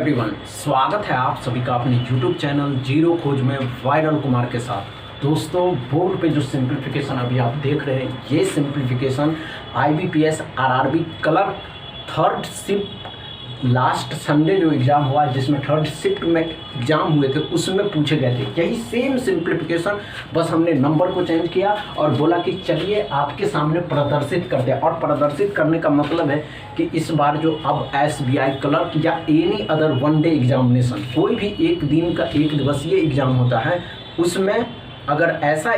Everyone, स्वागत है आप सभी का अपने YouTube चैनल जीरो खोज में वायरल कुमार के साथ। दोस्तों, बोर्ड पे जो सिंप्लीफिकेशन अभी आप देख रहे हैं, ये simplification IBPS RRB clerk third shift last Sunday जो एग्ज़ाम हुआ, जिसमें थर्ड शिफ्ट में एग्ज़ाम हुए थे, उसमें पूछे गए थे। यही सेम सिंप्लीफिकेशन, बस हमने नंबर को चेंज किया और बोला कि चलिए आपके सामने प्रदर्शित कर दिया। और प्रदर्शित करने का मतलब है कि इस बार जो अब SBI क्लर्क या any other one day examination, कोई भी एक दिन का एक दिवसीय एग्ज़ाम होता है, उसमें अगर ऐसा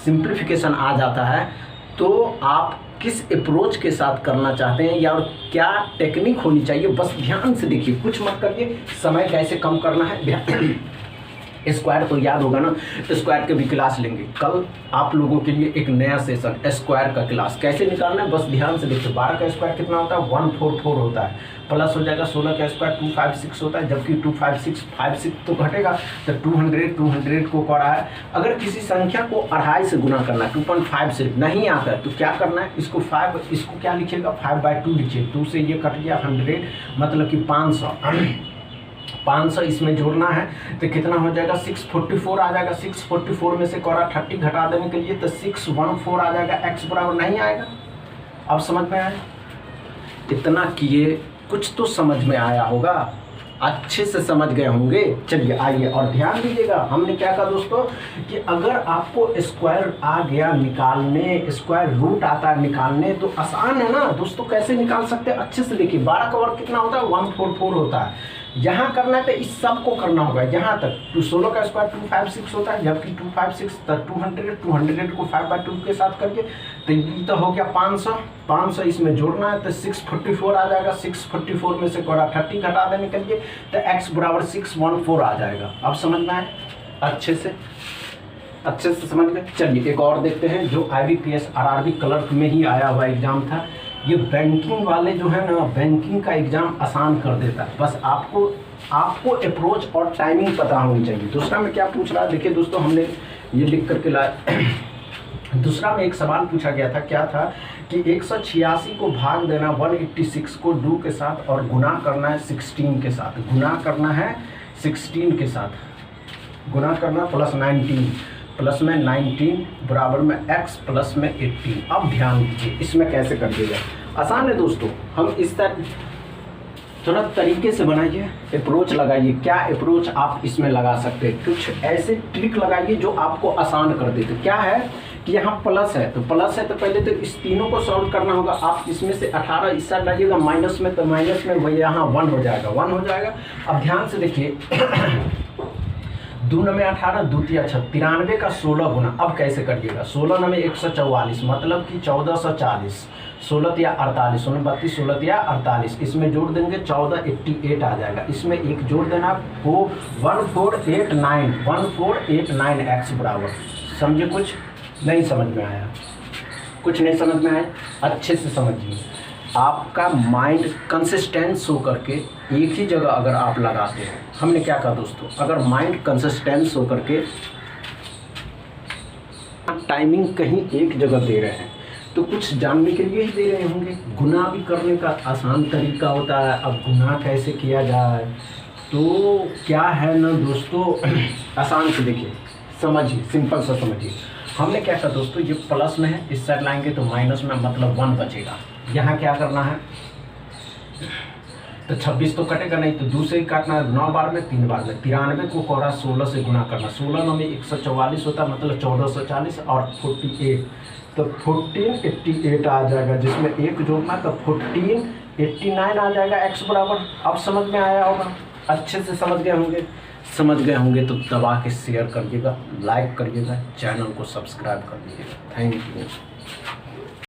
सिंप्लीफिकेशन आ जाता है तो आप किस अप्रोच के साथ करना चाहते हैं या और क्या टेक्निक होनी चाहिए, बस ध्यान से देखिए, कुछ मत करिए। समय कैसे कम करना है, स्क्वायर तो याद होगा ना, स्क्वायर के भी क्लास लेंगे कल आप लोगों के लिए। एक नया सेशन स्क्वायर का क्लास कैसे निकालना है, बस ध्यान से देखिए। 12 का स्क्वायर कितना होता है, 144 होता है, प्लस हो जाएगा 16 का स्क्वायर 256 होता है, जबकि 256 तो घटेगा, तो 200 को करा है। अगर किसी संख्या को 2.5 से गुना करना है, 2.5 से नहीं आता है, तो क्या करना है, इसको क्या लिखिएगा, 5/2 लिखिए। 2 से ये कट गया 100, मतलब कि 500 इसमें जोड़ना है तो कितना हो जाएगा, 644 आ जाएगा। 644 में से कोरा 30 घटा देने के लिए तो 614 आ जाएगा। x बराबर नहीं आएगा। अब समझ में आया, इतना किए, कुछ तो समझ में आया होगा, अच्छे से समझ गए होंगे। चलिए आइए और ध्यान दीजिएगा, हमने क्या कहा दोस्तों कि अगर आपको स्क्वायर आ गया निकालने, स्क्वायर रूट आता है निकालने, तो आसान है ना दोस्तों। कैसे निकाल सकते हैं, अच्छे से देखिए। 12 का वर्ग कितना होता है, 144 होता है। यहाँ करना है तो इस सब को करना होगा यहाँ तक। 16 का स्क्वायर 256 होता है, जबकि 256 तक 200 को 5/2 के साथ करके तो ये तो हो गया 500 इसमें जोड़ना है तो 644 आ जाएगा। 644 में से कोरा 30 घटा देने के लिए तो x बराबर 614 आ जाएगा। अब समझ में आए, अच्छे से समझ गए। चलिए एक और देखते हैं जो IBPS RRB क्लर्क में ही आया हुआ एग्जाम था। ये बैंकिंग वाले जो है ना, बैंकिंग का एग्जाम आसान कर देता है। बस आपको अप्रोच और टाइमिंग पता होनी चाहिए। दूसरा में क्या पूछ रहा है, देखिए दोस्तों, हमने ये लिख करके लाया। दूसरा में एक सवाल पूछा गया था, क्या था कि 186 को भाग देना 186 को 2 के साथ और गुना करना है 16 के साथ। गुना करना है 16 के साथ, गुना करना प्लस 19, प्लस में 19 बराबर में x प्लस में 18। अब ध्यान दीजिए, इसमें कैसे कर दिया जाए। आसान है दोस्तों, हम इस तरह थोड़ा तरीके से बनाइए, अप्रोच लगाइए। क्या अप्रोच आप इसमें लगा सकते हैं, कुछ ऐसे ट्रिक लगाइए जो आपको आसान कर देते। क्या है कि यहाँ प्लस है तो पहले तो इस तीनों को सॉल्व करना होगा। आप इसमें से 18 इस साइड लाइएगा, माइनस में तो माइनस में वही यहाँ 1 हो जाएगा। अब ध्यान से देखिए, 2 में 18, 2 × 6 93 का 16 गुना। अब कैसे करिएगा, 16 में 144 मतलब कि 1440, 16 या 48, 32, 16 या 48, इसमें जोड़ देंगे 1488 आ जाएगा। इसमें एक जोड़ देना को 1489 x बराबर। समझे, कुछ नहीं समझ में आया, अच्छे से समझिए। आपका माइंड कंसिस्टेंट शो करके एक ही जगह अगर आप लगाते हैं, हमने क्या कहा दोस्तों, अगर माइंड कंसिस्टेंट शो करके टाइमिंग कहीं एक जगह दे रहे हैं तो कुछ जानने के लिए ही दे रहे होंगे। गुना भी करने का आसान तरीका होता है। अब गुना कैसे किया जाए, तो क्या है ना दोस्तों, आसान से देखिए, समझिए, सिंपल सा समझिए। हमने क्या कहा दोस्तों, ये प्लस में है, इस साइड लाएंगे तो माइनस में, मतलब 1 बचेगा। यहाँ क्या करना है, तो 26 तो कटेगा नहीं, तो 2 से ही काटना है, 9 बार में 3 बार में। 93 को कोरा 16 से गुना करना, 16 में 144 होता है, मतलब 1440 और 48, तो 1488 आ जाएगा, जिसमें 1 जोड़ना तो 1489 आ जाएगा x बराबर। अब समझ में आया होगा, अच्छे से समझ गए होंगे तो दबा के शेयर करिएगा, लाइक करिएगा, चैनल को सब्सक्राइब कर दीजिएगा। Thank you.